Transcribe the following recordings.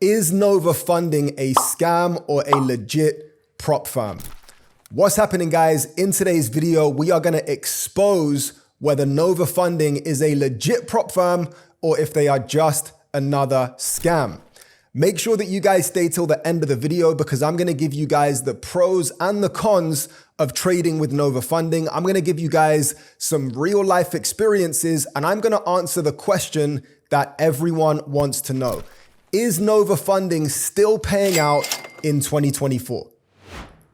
Is Nova Funding a scam or a legit prop firm? What's happening, guys? In today's video, we are going to expose whether Nova Funding is a legit prop firm or if they are just another scam. Make sure that you guys stay till the end of the video because I'm going to give you guys the pros and the cons of trading with Nova Funding. I'm going to give you guys some real life experiences and I'm going to answer the question that everyone wants to know. Is Nova Funding still paying out in 2024?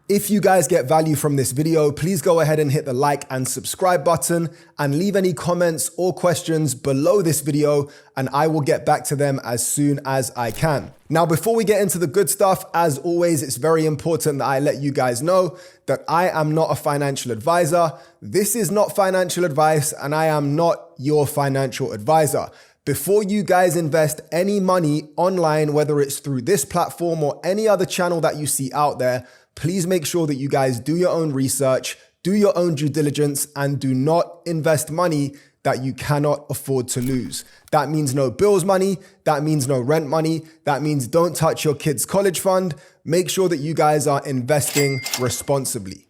If you guys get value from this video, please go ahead and hit the like and subscribe button and leave any comments or questions below this video and I will get back to them as soon as I can. Now, before we get into the good stuff, as always, it's very important that I let you guys know that I am not a financial advisor. This is not financial advice and I am not your financial advisor. Before you guys invest any money online, whether it's through this platform or any other channel that you see out there, please make sure that you guys do your own research, do your own due diligence, and do not invest money that you cannot afford to lose. That means no bills money, that means no rent money, that means don't touch your kids' college fund. Make sure that you guys are investing responsibly.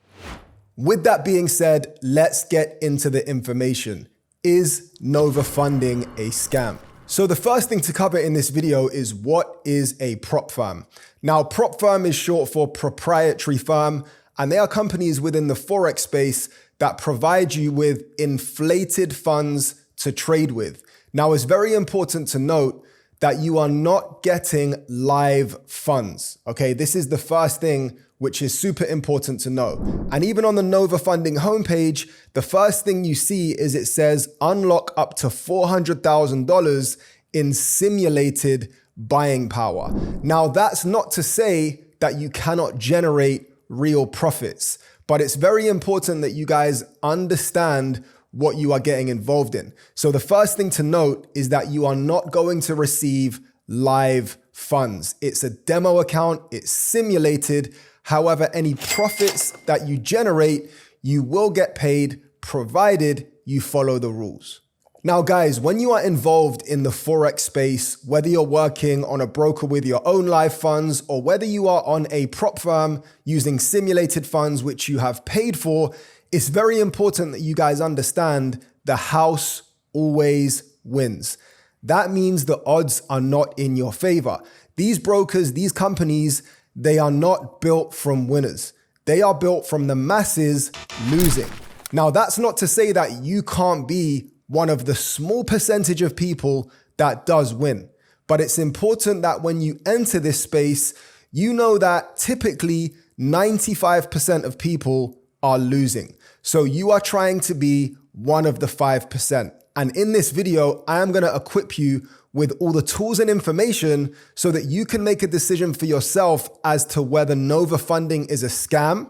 With that being said, let's get into the information. Is Nova Funding a scam? So the first thing to cover in this video is what is a prop firm. Now, prop firm is short for proprietary firm, and they are companies within the Forex space that provide you with inflated funds to trade with. Now, it's very important to note that you are not getting live funds. Okay, this is the first thing which is super important to know. And even on the Nova Funding homepage, the first thing you see is it says unlock up to $400,000 in simulated buying power. Now, that's not to say that you cannot generate real profits, but it's very important that you guys understand what you are getting involved in. So the first thing to note is that you are not going to receive live funds. It's a demo account, it's simulated. However, any profits that you generate, you will get paid provided you follow the rules. Now, guys, when you are involved in the Forex space, whether you're working on a broker with your own live funds or whether you are on a prop firm using simulated funds which you have paid for, it's very important that you guys understand the house always wins. That means the odds are not in your favor. These brokers, these companies, they are not built from winners. They are built from the masses losing. Now, that's not to say that you can't be one of the small percentage of people that does win. But it's important that when you enter this space, you know that typically 95% of people are losing. So you are trying to be one of the 5%. And in this video, I am going to equip you with all the tools and information so that you can make a decision for yourself as to whether Nova Funding is a scam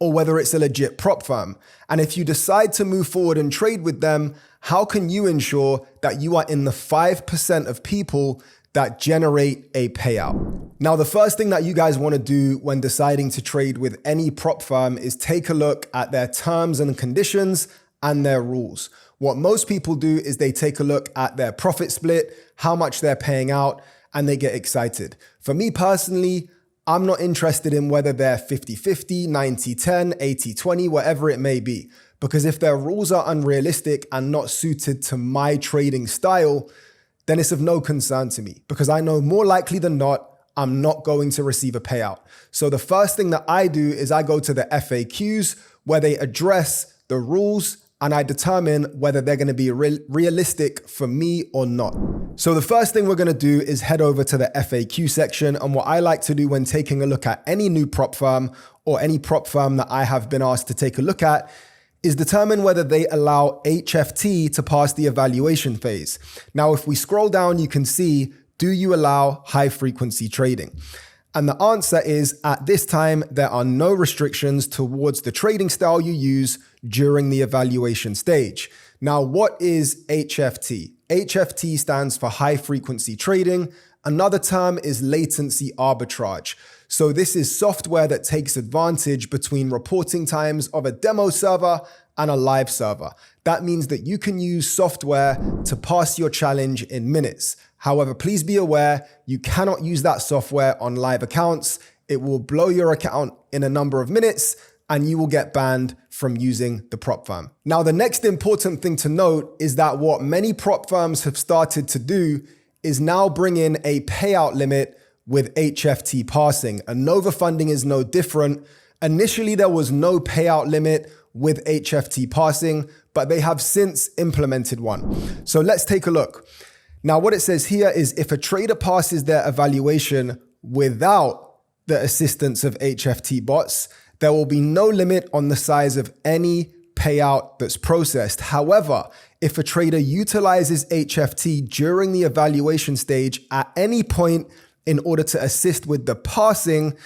or whether it's a legit prop firm. And if you decide to move forward and trade with them, how can you ensure that you are in the 5% of people that generate a payout? Now, the first thing that you guys want to do when deciding to trade with any prop firm is take a look at their terms and conditions and their rules. What most people do is they take a look at their profit split, how much they're paying out, and they get excited. For me personally, I'm not interested in whether they're 50-50, 90-10, 80-20, whatever it may be. Because if their rules are unrealistic and not suited to my trading style, then it's of no concern to me because I know more likely than not, I'm not going to receive a payout. So the first thing that I do is I go to the FAQs where they address the rules and I determine whether they're going to be realistic for me or not. So the first thing we're going to do is head over to the FAQ section. And what I like to do when taking a look at any new prop firm or any prop firm that I have been asked to take a look at is determine whether they allow HFT to pass the evaluation phase. Now, if we scroll down, you can see, do you allow high frequency trading? And the answer is, at this time, there are no restrictions towards the trading style you use during the evaluation stage. Now, what is HFT? HFT stands for high frequency trading. Another term is latency arbitrage. So this is software that takes advantage between reporting times of a demo server and a live server. That means that you can use software to pass your challenge in minutes. However, please be aware, you cannot use that software on live accounts. It will blow your account in a number of minutes and you will get banned from using the prop firm. Now, the next important thing to note is that what many prop firms have started to do is now bring in a payout limit with HFT parsing, and Nova Funding is no different. Initially, there was no payout limit with HFT parsing, but they have since implemented one. So let's take a look. Now, what it says here is if a trader passes their evaluation without the assistance of HFT bots, there will be no limit on the size of any payout that's processed. However, if a trader utilizes HFT during the evaluation stage at any point in order to assist with the parsing,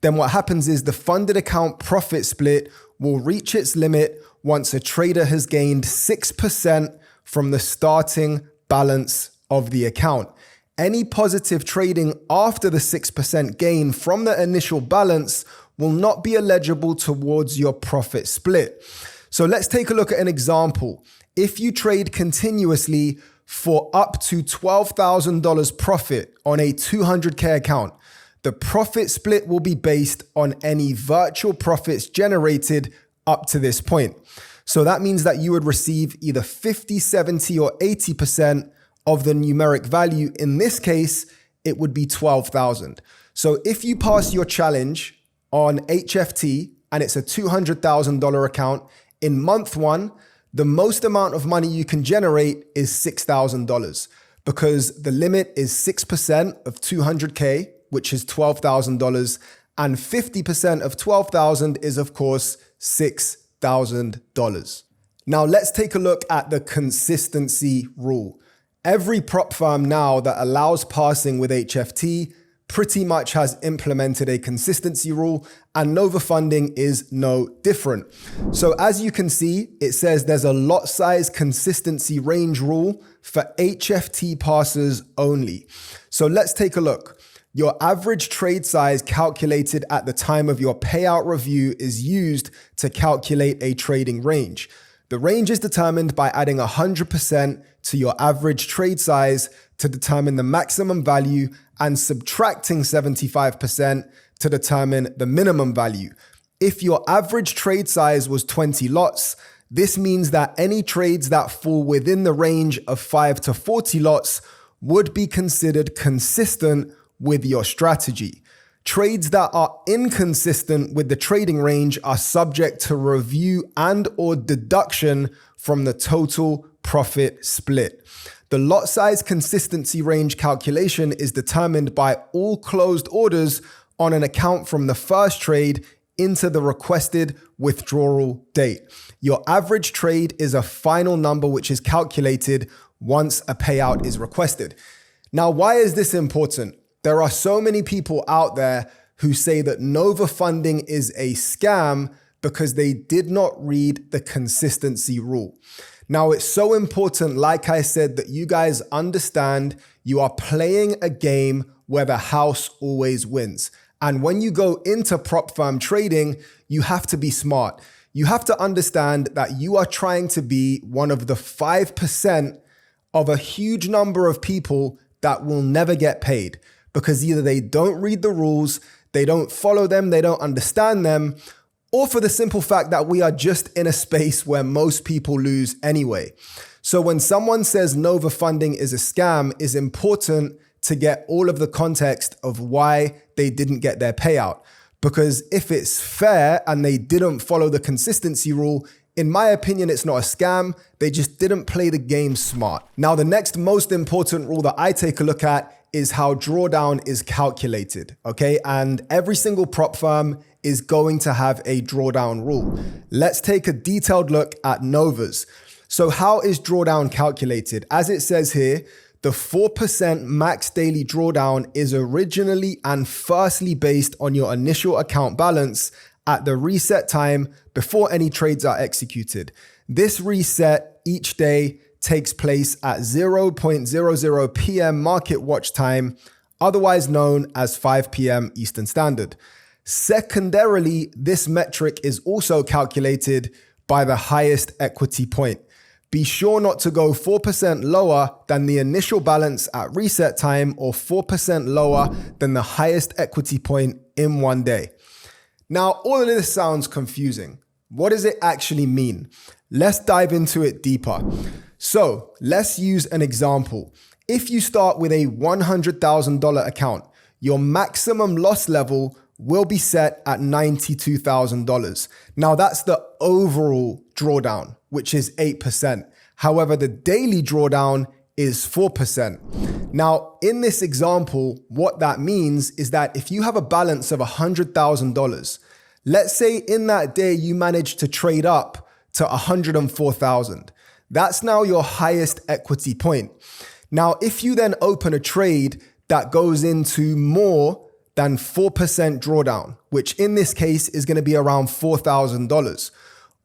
then what happens is the funded account profit split will reach its limit once a trader has gained 6% from the starting balance of the account. Any positive trading after the 6% gain from the initial balance will not be eligible towards your profit split. So let's take a look at an example. If you trade continuously for up to $12,000 profit on a 200K account, the profit split will be based on any virtual profits generated up to this point. So that means that you would receive either 50, 70, or 80% of the numeric value. In this case, it would be 12,000. So if you pass your challenge on HFT and it's a $200,000 account, in month one, the most amount of money you can generate is $6,000 because the limit is 6% of 200K, which is $12,000, and 50% of 12,000 is of course $6,000. Now let's take a look at the consistency rule. Every prop firm now that allows parsing with HFT pretty much has implemented a consistency rule, and Nova Funding is no different. So as you can see, it says there's a lot size consistency range rule for HFT parsers only. So let's take a look. Your average trade size calculated at the time of your payout review is used to calculate a trading range. The range is determined by adding 100% to your average trade size to determine the maximum value and subtracting 75% to determine the minimum value. If your average trade size was 20 lots, this means that any trades that fall within the range of 5 to 40 lots would be considered consistent with your strategy. Trades that are inconsistent with the trading range are subject to review and/or deduction from the total profit split. The lot size consistency range calculation is determined by all closed orders on an account from the first trade into the requested withdrawal date. Your average trade is a final number which is calculated once a payout is requested. Now, why is this important? There are so many people out there who say that Nova Funding is a scam because they did not read the consistency rule. Now, it's so important, like I said, that you guys understand you are playing a game where the house always wins. And when you go into prop firm trading, you have to be smart. You have to understand that you are trying to be one of the 5% of a huge number of people that will never get paid because either they don't read the rules, they don't follow them, they don't understand them, or for the simple fact that we are just in a space where most people lose anyway. So when someone says Nova Funding is a scam, it's important to get all of the context of why they didn't get their payout. Because if it's fair and they didn't follow the consistency rule, in my opinion, it's not a scam. They just didn't play the game smart. Now, the next most important rule that I take a look at is how drawdown is calculated, okay? And every single prop firm is going to have a drawdown rule. Let's take a detailed look at Nova's. So how is drawdown calculated? As it says here, the 4% max daily drawdown is originally and firstly based on your initial account balance at the reset time before any trades are executed. This reset each day takes place at 0.00 p.m. market watch time, otherwise known as 5 p.m. Eastern Standard. Secondarily, this metric is also calculated by the highest equity point. Be sure not to go 4% lower than the initial balance at reset time or 4% lower than the highest equity point in one day. Now, all of this sounds confusing. What does it actually mean? Let's dive into it deeper. So let's use an example. If you start with a $100,000 account, your maximum loss level will be set at $92,000. Now that's the overall drawdown, which is 8%. However, the daily drawdown is 4%. Now, in this example, what that means is that if you have a balance of $100,000, let's say in that day you manage to trade up to $104,000. That's now your highest equity point. Now, if you then open a trade that goes into more than 4% drawdown, which in this case is going to be around $4,000,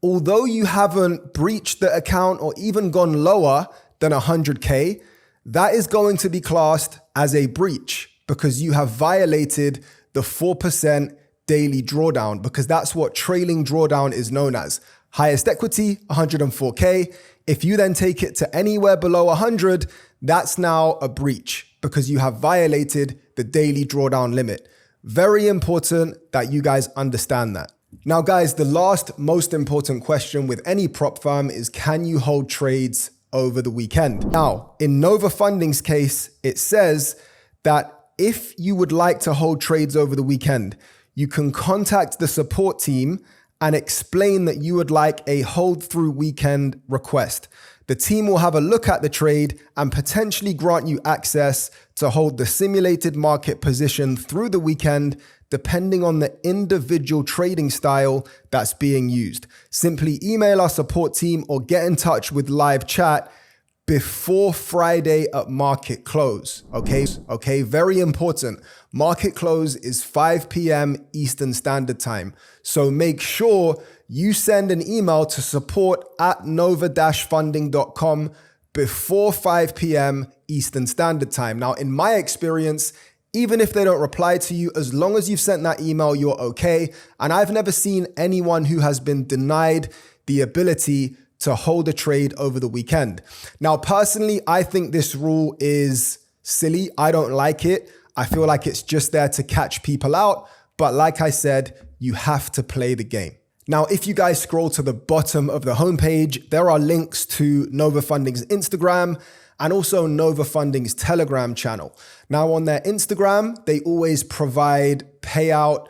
although you haven't breached the account or even gone lower than 100K, that is going to be classed as a breach because you have violated the 4% daily drawdown, because that's what trailing drawdown is known as. Highest equity, 104K. If you then take it to anywhere below 100, that's now a breach because you have violated the daily drawdown limit. Very important that you guys understand that. Now, guys, the last most important question with any prop firm is, can you hold trades over the weekend? Now, in Nova Funding's case, it says that if you would like to hold trades over the weekend, you can contact the support team and explain that you would like a hold through weekend request. The team will have a look at the trade and potentially grant you access to hold the simulated market position through the weekend, depending on the individual trading style that's being used. Simply email our support team or get in touch with live chat before Friday at market close. Okay, very important. Market close is 5 p.m. Eastern Standard Time. So make sure you send an email to support@nova-funding.com before 5 p.m. Eastern Standard Time. Now, in my experience, even if they don't reply to you, as long as you've sent that email, you're okay. And I've never seen anyone who has been denied the ability to hold a trade over the weekend. Now, personally, I think this rule is silly. I don't like it. I feel like it's just there to catch people out. But like I said, you have to play the game. Now, if you guys scroll to the bottom of the homepage, there are links to Nova Funding's Instagram and also Nova Funding's Telegram channel. Now, on their Instagram, they always provide payout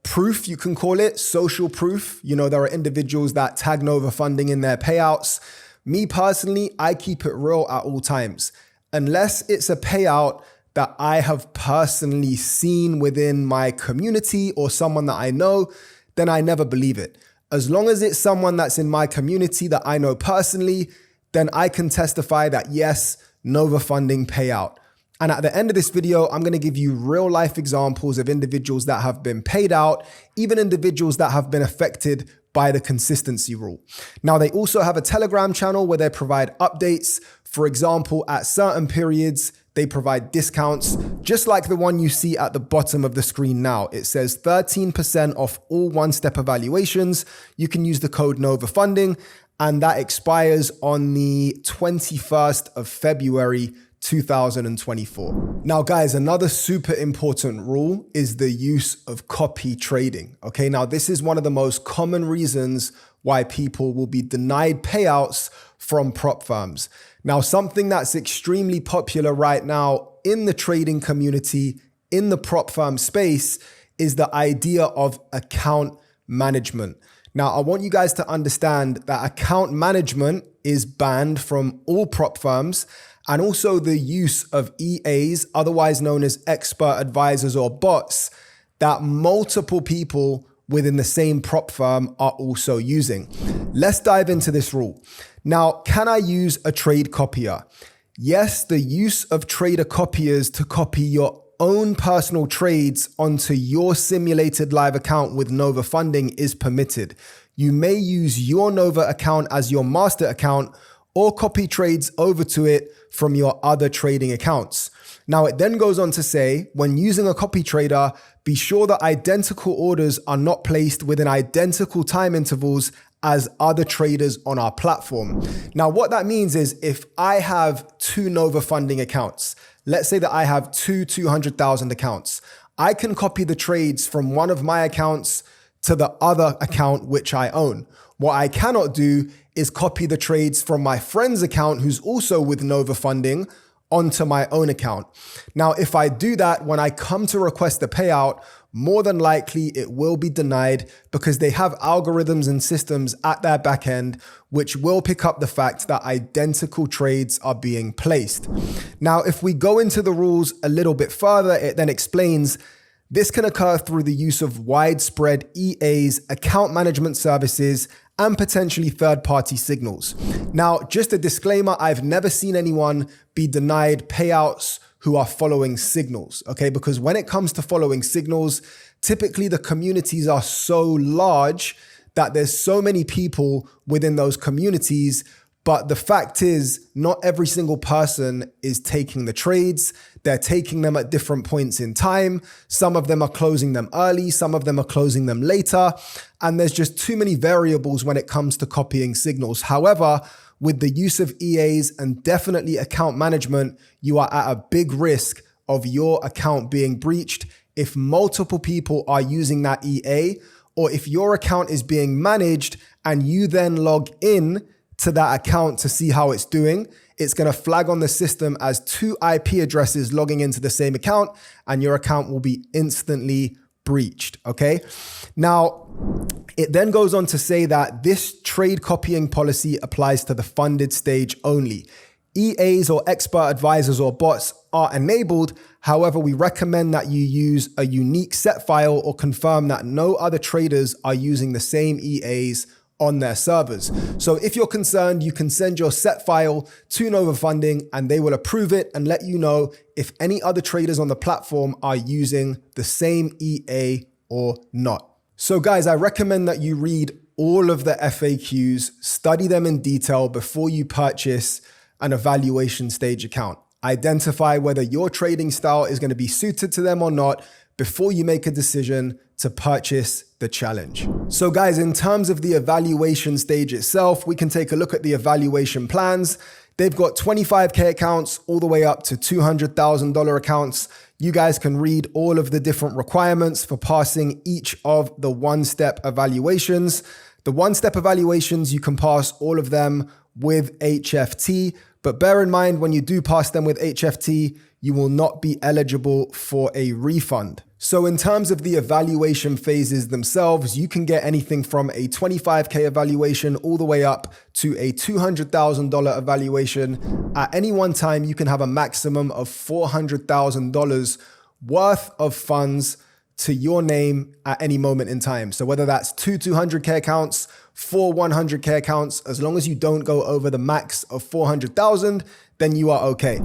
proof, you can call it, social proof. You know, there are individuals that tag Nova Funding in their payouts. Me personally, I keep it real at all times. Unless it's a payout that I have personally seen within my community or someone that I know, then I never believe it. As long as it's someone that's in my community that I know personally, then I can testify that yes, Nova Funding payout. And at the end of this video, I'm going to give you real life examples of individuals that have been paid out, even individuals that have been affected by the consistency rule. Now, they also have a Telegram channel where they provide updates. For example, at certain periods, they provide discounts, just like the one you see at the bottom of the screen now. It says 13% off all one-step evaluations. You can use the code Nova Funding, and that expires on the 21st of February 2024. Now, guys, another super important rule is the use of copy trading. Okay, now this is one of the most common reasons why people will be denied payouts from prop firms. Now, something that's extremely popular right now in the trading community, in the prop firm space, is the idea of account management. Now, I want you guys to understand that account management is banned from all prop firms, and also the use of EAs, otherwise known as expert advisors or bots, that multiple people within the same prop firm are also using. Let's dive into this rule. Now, can I use a trade copier? Yes, the use of trader copiers to copy your own personal trades onto your simulated live account with Nova Funding is permitted. You may use your Nova account as your master account or copy trades over to it from your other trading accounts. Now, it then goes on to say, when using a copy trader, be sure that identical orders are not placed within identical time intervals as other traders on our platform. Now, what that means is if I have two Nova funding accounts, let's say that I have two 200,000 accounts, I can copy the trades from one of my accounts to the other account which I own. What I cannot do is copy the trades from my friend's account who's also with Nova funding onto my own account. Now, if I do that, when I come to request the payout, more than likely it will be denied because they have algorithms and systems at their back end which will pick up the fact that identical trades are being placed. Now, if we go into the rules a little bit further, it then explains this can occur through the use of widespread EAs, account management services, and potentially third-party signals. Now, just a disclaimer, I've never seen anyone be denied payouts who are following signals, okay? Because when it comes to following signals, typically the communities are so large that there's so many people within those communities. But the fact is, not every single person is taking the trades. They're taking them at different points in time. Some of them are closing them early. Some of them are closing them later. And there's just too many variables when it comes to copying signals. However, with the use of EAs and definitely account management, you are at a big risk of your account being breached if multiple people are using that EA, or if your account is being managed and you then log in to that account to see how it's doing. It's going to flag on the system as two IP addresses logging into the same account, and your account will be instantly breached, okay? Now, it then goes on to say that this trade copying policy applies to the funded stage only. EAs or expert advisors or bots are enabled. However, we recommend that you use a unique set file or confirm that no other traders are using the same EAs on their servers. So if you're concerned, you can send your set file to Nova Funding and they will approve it and let you know if any other traders on the platform are using the same EA or not. So guys, I recommend that you read all of the FAQs, study them in detail before you purchase an evaluation stage account. Identify whether your trading style is going to be suited to them or not before you make a decision to purchase the challenge. So guys, in terms of the evaluation stage itself, we can take a look at the evaluation plans. They've got 25K accounts all the way up to $200,000 accounts. You guys can read all of the different requirements for passing each of the one-step evaluations. The one-step evaluations, you can pass all of them with HFT, but bear in mind when you do pass them with HFT, you will not be eligible for a refund. So in terms of the evaluation phases themselves, you can get anything from a 25K evaluation all the way up to a $200,000 evaluation. At any one time, you can have a maximum of $400,000 worth of funds to your name at any moment in time. So whether that's two 200K accounts, four 100K accounts, as long as you don't go over the max of 400,000, then you are okay.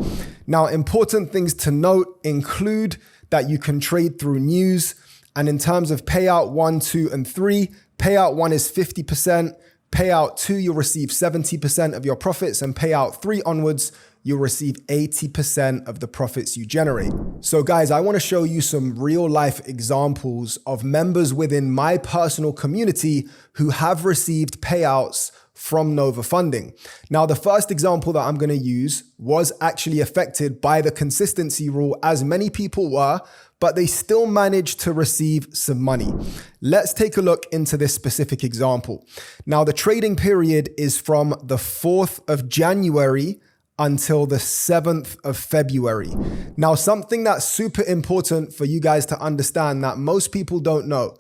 Now, important things to note include that you can trade through news. And in terms of payout 1, 2, and 3, payout 1 is 50%, payout 2, you'll receive 70% of your profits, and payout 3 onwards, you'll receive 80% of the profits you generate. So guys, I want to show you some real life examples of members within my personal community who have received payouts from Nova Funding. Now, the first example that I'm going to use was actually affected by the consistency rule, as many people were, but they still managed to receive some money. Let's take a look into this specific example. Now, the trading period is from the 4th of January until the 7th of February. Now, something that's super important for you guys to understand that most people don't know,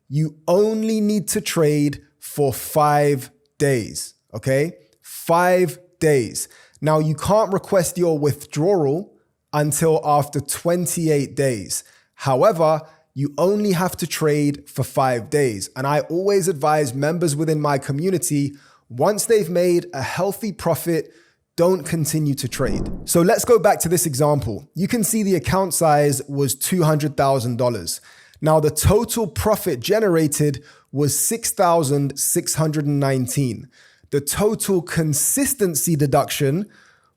you only need to trade for 5 days, okay? 5 days. Now, you can't request your withdrawal until after 28 days. However, you only have to trade for 5 days. And I always advise members within my community, once they've made a healthy profit, don't continue to trade. So let's go back to this example. You can see the account size was $200,000. Now, the total profit generated was $6,619. The total consistency deduction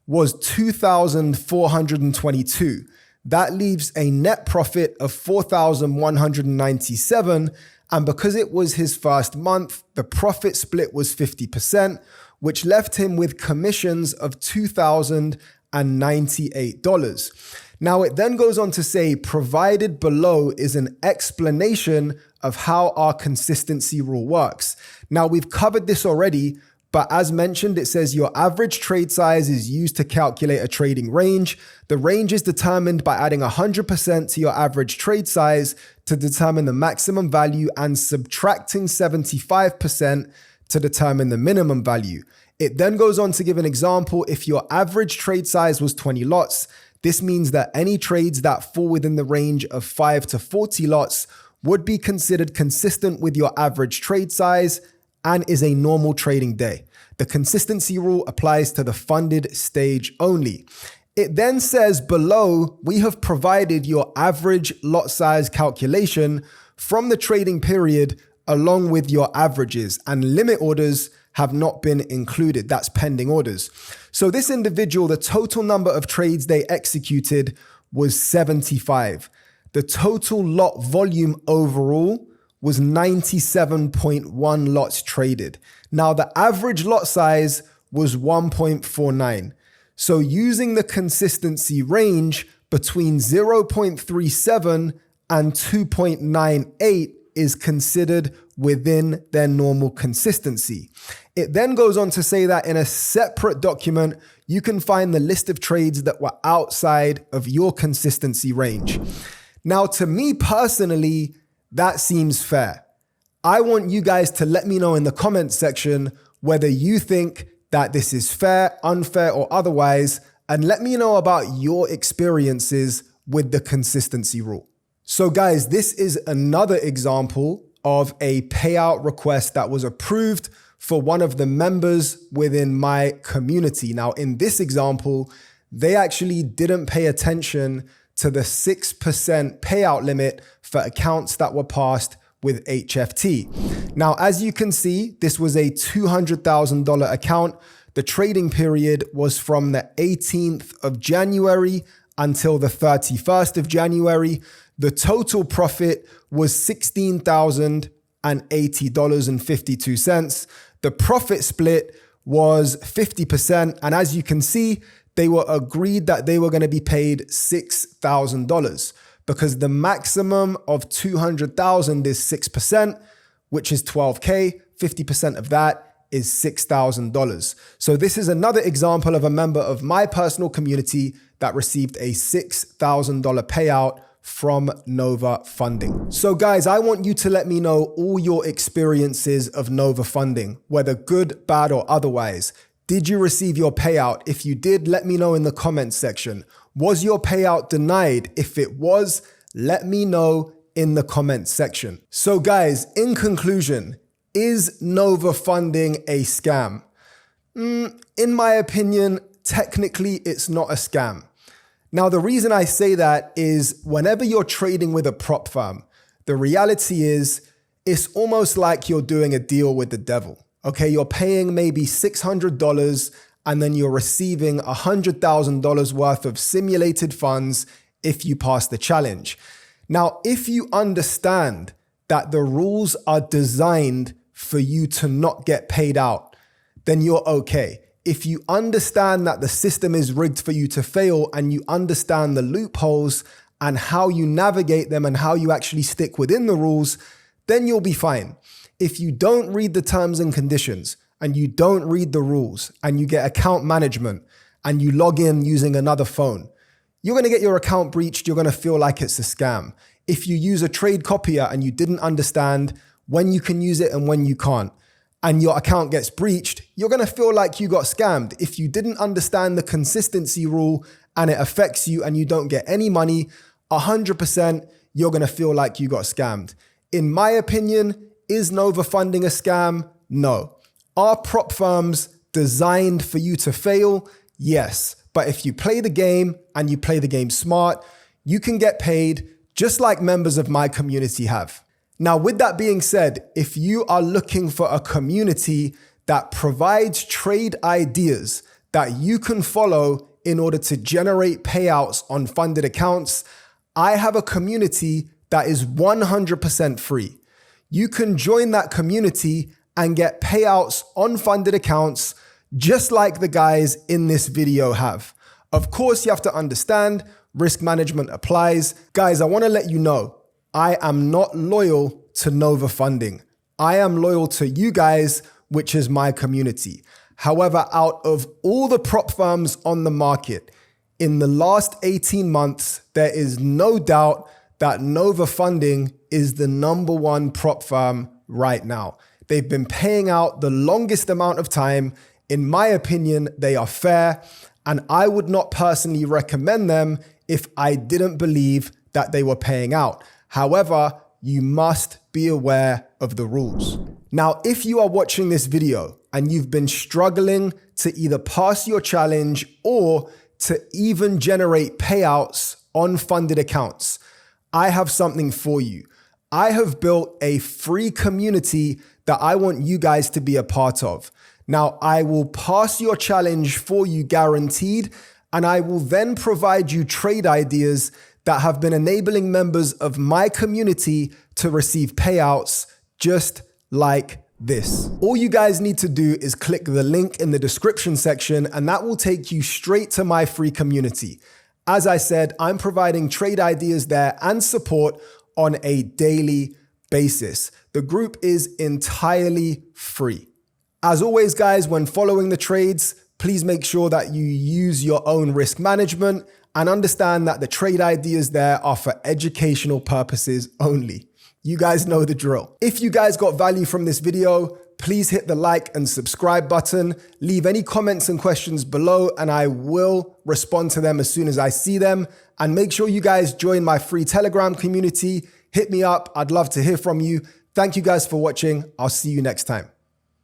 was $2,422. That leaves a net profit of $4,197. And because it was his first month, the profit split was 50%, which left him with commissions of $2,098. Now, it then goes on to say, provided below is an explanation of how our consistency rule works. Now, we've covered this already, but as mentioned, it says your average trade size is used to calculate a trading range. The range is determined by adding 100% to your average trade size to determine the maximum value and subtracting 75% to determine the minimum value. It then goes on to give an example. If your average trade size was 20 lots, this means that any trades that fall within the range of 5 to 40 lots would be considered consistent with your average trade size and is a normal trading day. The consistency rule applies to the funded stage only. It then says below, we have provided your average lot size calculation from the trading period along with your averages, and limit orders have not been included. That's pending orders. So this individual, the total number of trades they executed was 75. The total lot volume overall was 97.1 lots traded. Now the average lot size was 1.49. So using the consistency range between 0.37 and 2.98 is considered within their normal consistency. It then goes on to say that in a separate document, you can find the list of trades that were outside of your consistency range. Now, to me personally, that seems fair. I want you guys to let me know in the comments section whether you think that this is fair, unfair, or otherwise, and let me know about your experiences with the consistency rule. So guys, this is another example of a payout request that was approved for one of the members within my community. Now, in this example, they actually didn't pay attention to the 6% payout limit for accounts that were passed with HFT. Now, as you can see, this was a $200,000 account. The trading period was from the 18th of January until the 31st of January. The total profit was $16,080.52. The profit split was 50%. And as you can see, they were agreed that they were going to be paid $6,000 because the maximum of 200,000 is 6%, which is 12K. 50% of that is $6,000. So this is another example of a member of my personal community that received a $6,000 payout from Nova Funding. So guys, I want you to let me know all your experiences of Nova Funding, whether good, bad, or otherwise. Did you receive your payout? If you did, let me know in the comments section. Was your payout denied? If it was, let me know in the comments section. So guys, in conclusion, is Nova Funding a scam? In my opinion, technically it's not a scam. Now, the reason I say that is whenever you're trading with a prop firm, the reality is it's almost like you're doing a deal with the devil. Okay, you're paying maybe $600 and then you're receiving $100,000 worth of simulated funds if you pass the challenge. Now, if you understand that the rules are designed for you to not get paid out, then you're okay. If you understand that the system is rigged for you to fail and you understand the loopholes and how you navigate them and how you actually stick within the rules, then you'll be fine. If you don't read the terms and conditions and you don't read the rules and you get account management and you log in using another phone, you're going to get your account breached. You're going to feel like it's a scam. If you use a trade copier and you didn't understand when you can use it and when you can't, and your account gets breached, you're going to feel like you got scammed. If you didn't understand the consistency rule and it affects you and you don't get any money, 100% you're going to feel like you got scammed. In my opinion, is Nova Funding a scam? No. Are prop firms designed for you to fail? Yes. But if you play the game and you play the game smart, you can get paid just like members of my community have. Now, with that being said, if you are looking for a community that provides trade ideas that you can follow in order to generate payouts on funded accounts, I have a community that is 100% free. you can join that community and get payouts on funded accounts just like the guys in this video have. Of course, you have to understand risk management applies. Guys, I want to let you know, I am not loyal to Nova Funding. I am loyal to you guys, which is my community. However, out of all the prop firms on the market, in the last 18 months, there is no doubt that Nova Funding is the #1 prop firm right now. They've been paying out the longest amount of time. In my opinion, they are fair, and I would not personally recommend them if I didn't believe that they were paying out. However, you must be aware of the rules. Now, if you are watching this video and you've been struggling to either pass your challenge or to even generate payouts on funded accounts, I have something for you. I have built a free community that I want you guys to be a part of. Now, I will pass your challenge for you guaranteed, and I will then provide you trade ideas that have been enabling members of my community to receive payouts just like this. All you guys need to do is click the link in the description section, and that will take you straight to my free community. As I said, I'm providing trade ideas there and support on a daily basis. The group is entirely free. As always, guys, when following the trades, please make sure that you use your own risk management and understand that the trade ideas there are for educational purposes only. You guys know the drill. If you guys got value from this video, please hit the like and subscribe button. Leave any comments and questions below, and I will respond to them as soon as I see them. And make sure you guys join my free Telegram community. Hit me up. I'd love to hear from you. Thank you guys for watching. I'll see you next time.